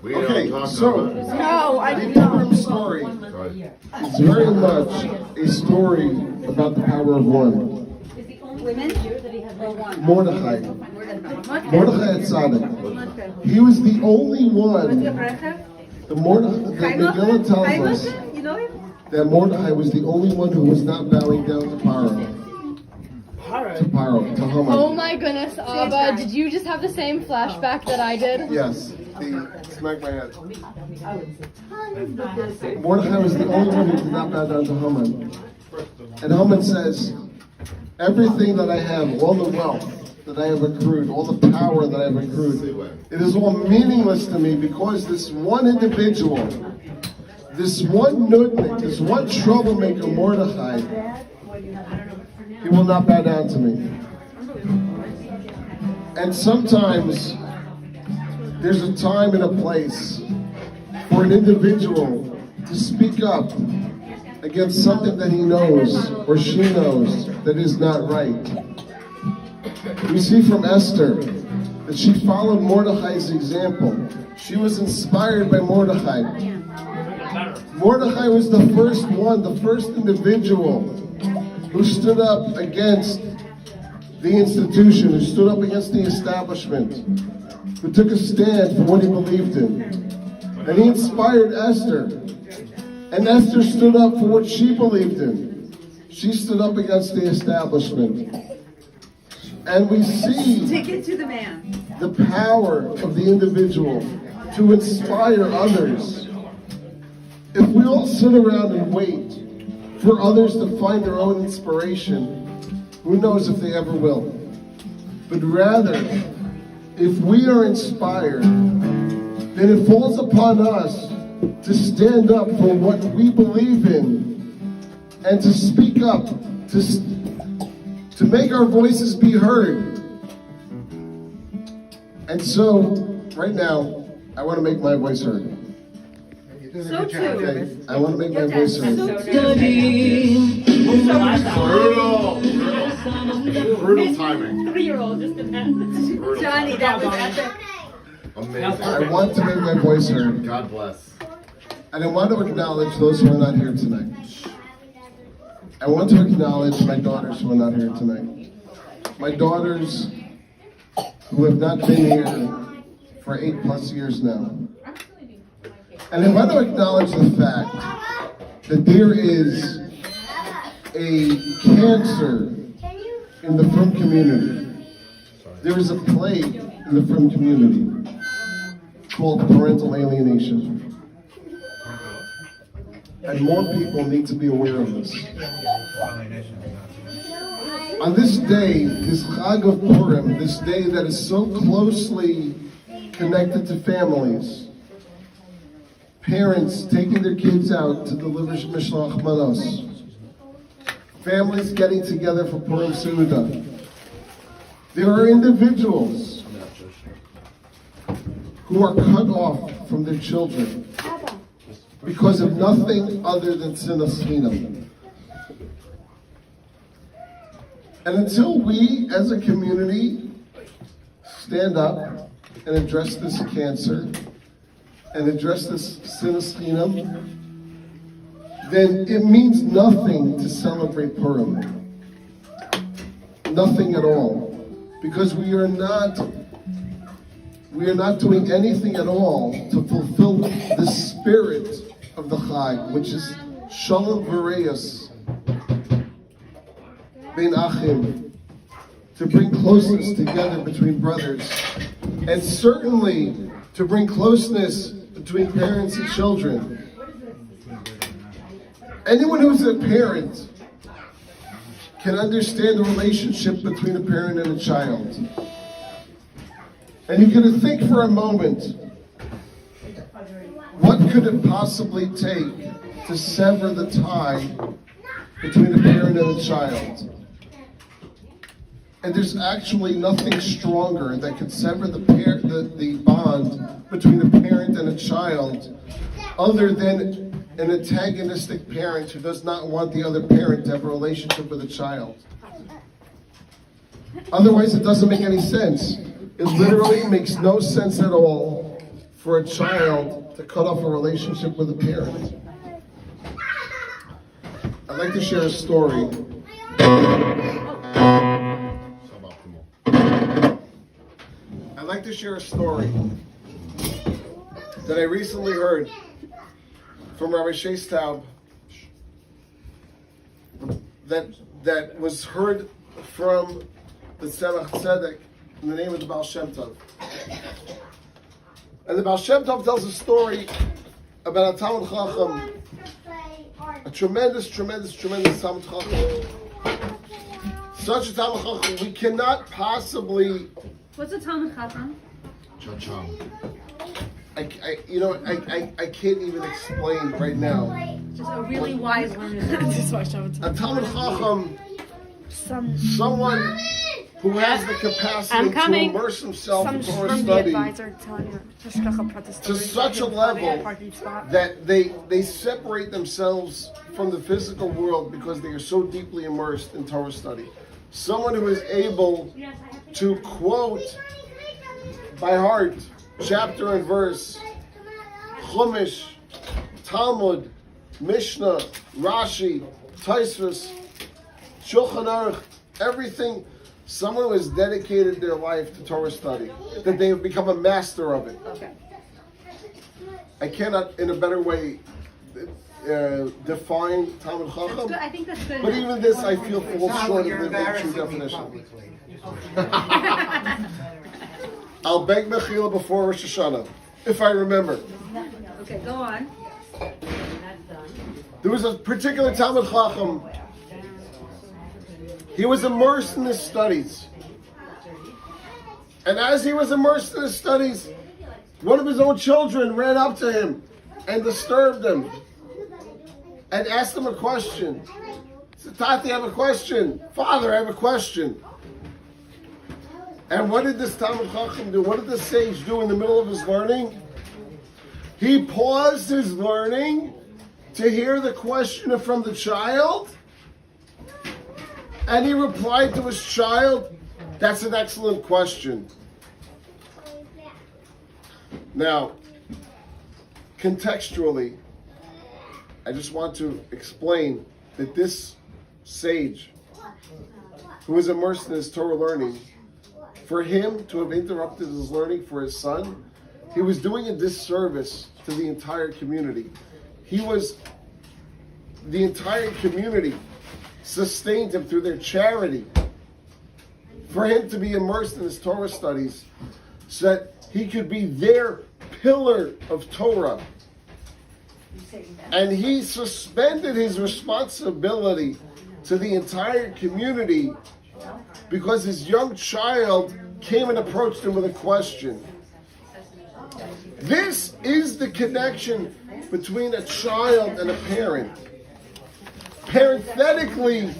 Okay, so No, I the don't. Purim story is very much a story about the power of one. Women or one? Mordechai. Mordechai Tzaddik. He was the only one. The Megillah tells us You know him? that Mordechai was the only one who was not bowing down to Paro. To Paro, to Haman. Oh my goodness, Abba, did you just have the same flashback that I did? Yes. Smack my head. Mordechai was the only one who did not bow down to Haman. And Haman says, everything that I have, all the wealth that I have accrued, all the power that I have accrued, it is all meaningless to me because this one individual, this one nudnik, this one troublemaker, Mordechai, he will not bow down to me. And sometimes there's a time and a place for an individual to speak up against something that he knows or she knows that is not right. We see from Esther that she followed Mordechai's example. She was inspired by Mordechai. Mordechai was the first one, the first individual who stood up against the institution, who stood up against the establishment, who took a stand for what he believed in. And he inspired Esther. And Esther stood up for what she believed in. She stood up against the establishment. And we see Take it to the man. the power of the individual to inspire others. If we all sit around and wait for others to find their own inspiration, who knows if they ever will. But rather, if we are inspired, then it falls upon us to stand up for what we believe in and to speak up, to make our voices be heard. And so, right now, I want to make my voice heard. So true. Okay? I want to make my voice heard. Brutal timing. 3-year-old just depends. Johnny, that was epic. Amazing. I want to make my voice heard. God bless. And I want to acknowledge those who are not here tonight. I want to acknowledge my daughters who are not here tonight. My daughters who have not been here for 8+ years now. And I want to acknowledge the fact that there is a cancer in the frum community. There is a plague in the frum community called parental alienation. And more people need to be aware of this. On this day, this Chag of Purim, this day that is so closely connected to families, parents taking their kids out to deliver Mishloach Manos, families getting together for Purim Seudah. There are individuals who are cut off from their children because of nothing other than sinas chinam. And until we as a community stand up and address this cancer and address this sinas chinam, then it means nothing to celebrate Purim. Nothing at all. Because we are not doing anything at all to fulfill the spirit of the Chag, which is Shalom V'Reis Bein Achim, to bring closeness together between brothers, and certainly to bring closeness between parents and children. Anyone who's a parent can understand the relationship between a parent and a child. And you can think for a moment, what could it possibly take to sever the tie between a parent and a child? And there's actually nothing stronger that could sever the bond between a parent and a child other than an antagonistic parent who does not want the other parent to have a relationship with a child. Otherwise, it doesn't make any sense. It literally makes no sense at all for a child to cut off a relationship with a parent. I'd like to share a story. I'd like to share a story that I recently heard from Rabbi Sheistaub that was heard from the Tzemach Tzedek in the name of the Baal Shem Tov. And the Baal Shem Tov tells a story about a Talmud Chacham, a tremendous Talmud Chacham. Such a Talmud Chacham, we cannot possibly... What's a Talmud Chacham? I can't even explain right now. Just a really wise learner. A Talmud Chacham, someone who has the capacity to immerse himself in Torah study to such a level that they separate themselves from the physical world because they are so deeply immersed in Torah study. Someone who is able to quote by heart chapter and verse, Chumash, Talmud, Mishnah, Rashi, Tosfos, Shulchan Aruch, everything. Someone who has dedicated their life to Torah study, that they have become a master of it. Okay. I cannot, in a better way, define Talmud Chacham. I think that's good. But even this, I feel falls short of the true definition. I'll beg Mechila before Rosh Hashanah, if I remember. Okay, go on. There was a particular Talmud Chacham. He was immersed in his studies. And as he was immersed in his studies, one of his own children ran up to him and disturbed him and asked him a question. He said, Tati, I have a question. Father, I have a question. And what did this Talmud Chacham do? What did the sage do in the middle of his learning? He paused his learning to hear the question from the child, and he replied to his child, that's an excellent question. Now, contextually, I just want to explain that this sage, who was immersed in his Torah learning, for him to have interrupted his learning for his son, he was doing a disservice to the entire community. The entire community sustained him through their charity. For him to be immersed in his Torah studies so that he could be their pillar of Torah. And he suspended his responsibility to the entire community because his young child came and approached him with a question. This is the connection between a child and a parent. Parenthetically,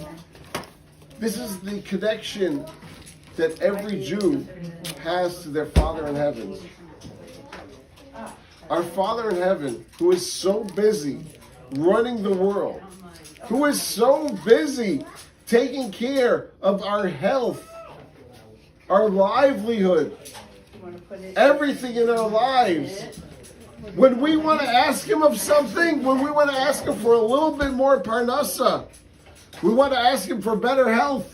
this is the connection that every Jew has to their Father in heaven. Our Father in heaven, who is so busy running the world, who is so busy taking care of our health, our livelihood, everything in our lives. When we want to ask him of something, when we want to ask him for a little bit more parnasa, we want to ask him for better health,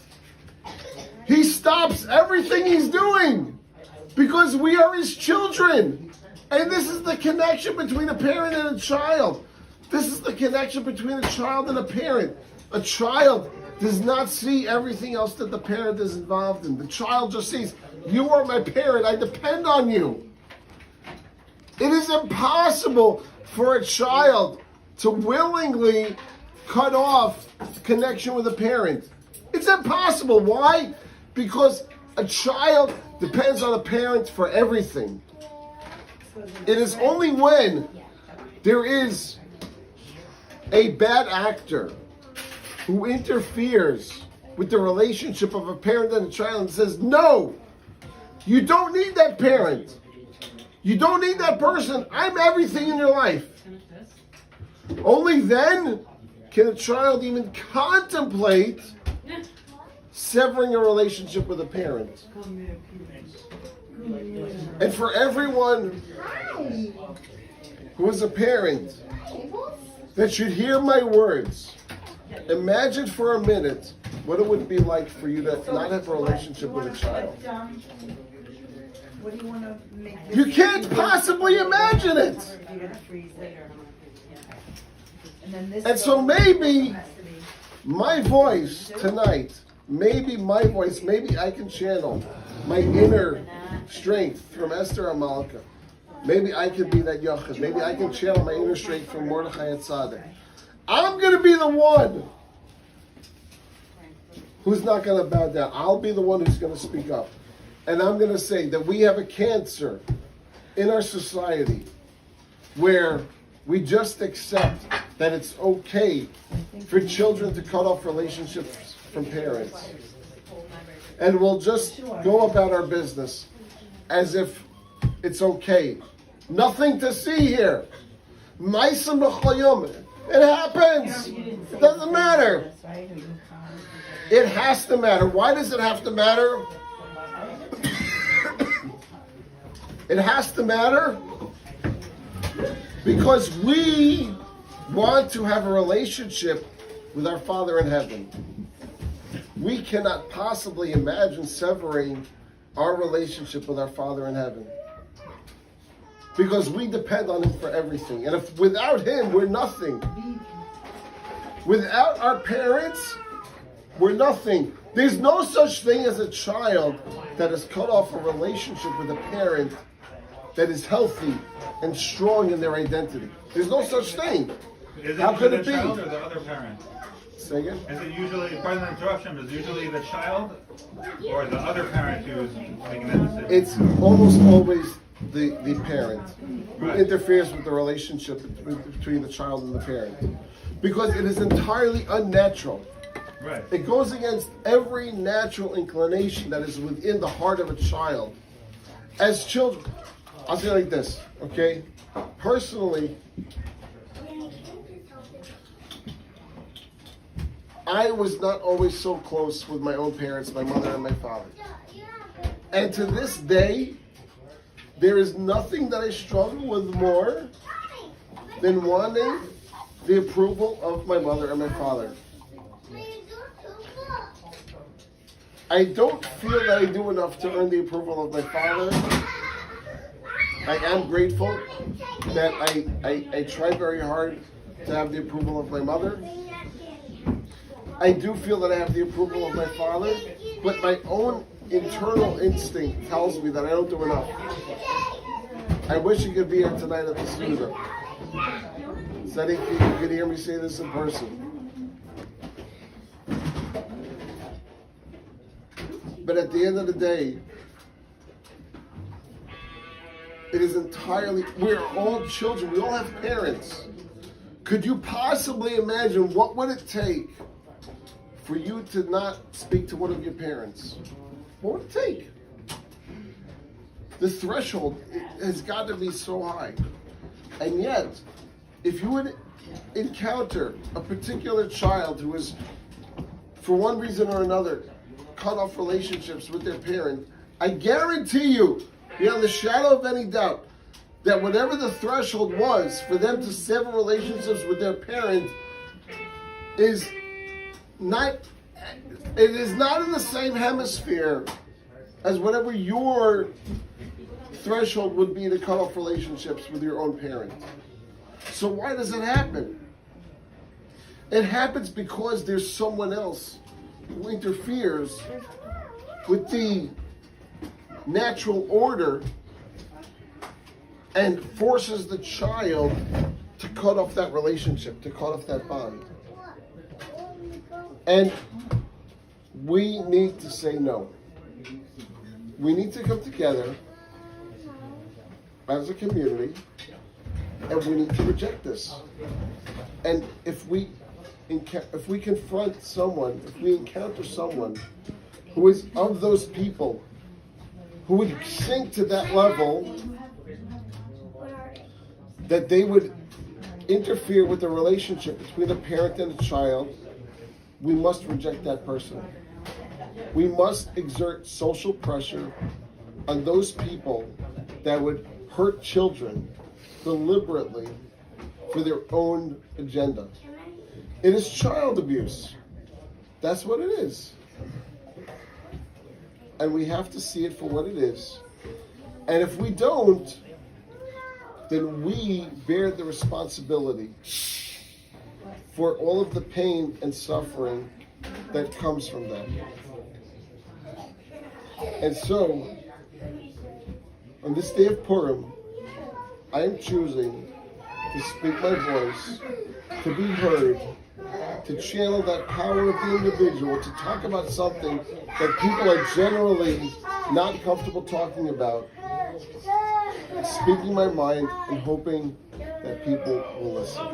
he stops everything he's doing because we are his children. And this is the connection between a parent and a child. This is the connection between a child and a parent. A child does not see everything else that the parent is involved in. The child just sees, you are my parent, I depend on you. It is impossible for a child to willingly cut off connection with a parent. It's impossible. Why? Because a child depends on a parent for everything. It is only when there is a bad actor who interferes with the relationship of a parent and a child and says, no, you don't need that parent. You don't need that person. I'm everything in your life. Only then can a child even contemplate severing a relationship with a parent. And for everyone who is a parent that should hear my words, imagine for a minute what it would be like for you to not have a relationship with a child. What do you want to make? You can't possibly imagine it. And so maybe my voice tonight, maybe I can channel my inner strength from Esther Amalka. Maybe I could be that Yochid. Maybe I can channel my inner strength from Mordechai and Tzaddik. I'm going to be the one who's not going to bow down. I'll be the one who's going to speak up. And I'm going to say that we have a cancer in our society where we just accept that it's okay for children to cut off relationships from parents. And we'll just go about our business as if it's okay. Nothing to see here. It happens. It doesn't matter. It has to matter. Why does it have to matter? It has to matter because we want to have a relationship with our Father in heaven. We cannot possibly imagine severing our relationship with our Father in heaven because we depend on Him for everything. And if without Him, we're nothing. Without our parents, we're nothing. There's no such thing as a child that has cut off a relationship with a parent that is healthy and strong in their identity. There's no such thing. Is it How could usually it the be? child or the other parent? Say again? Is it usually, pardon the interruption, is it usually the child or the other parent who's making that decision? It's almost always the parent who Right. interferes with the relationship between the child and the parent. Because it is entirely unnatural. Right. It goes against every natural inclination that is within the heart of a child. As children, I'll say it like this, okay? Personally, I was not always so close with my own parents, my mother and my father. And to this day, there is nothing that I struggle with more than wanting the approval of my mother and my father. I don't feel that I do enough to earn the approval of my father. I am grateful that I try very hard to have the approval of my mother. I do feel that I have the approval of my father, but my own internal instinct tells me that I don't do enough. I wish you could be here tonight at the studio. So you could hear me say this in person. But at the end of the day, it is entirely, we're all children, we all have parents. Could you possibly imagine what would it take for you to not speak to one of your parents? What would it take? The threshold has got to be so high. And yet, if you would encounter a particular child who is, for one reason or another, cut off relationships with their parent, I guarantee you, beyond the shadow of any doubt, that whatever the threshold was for them to sever relationships with their parent is not in the same hemisphere as whatever your threshold would be to cut off relationships with your own parent. So why does it happen? It happens because there's someone else who interferes with the natural order and forces the child to cut off that relationship, to cut off that bond. And we need to say no. We need to come together as a community and we need to reject this. And if we confront someone, if we encounter someone who is of those people who would sink to that level that they would interfere with the relationship between a parent and a child, we must reject that person. We must exert social pressure on those people that would hurt children deliberately for their own agenda. It is child abuse. That's what it is. And we have to see it for what it is. And if we don't, then we bear the responsibility for all of the pain and suffering that comes from that. And so, on this day of Purim, I am choosing to speak my voice, to be heard, to channel that power of the individual, to talk about something that people are generally not comfortable talking about, speaking my mind and hoping that people will listen.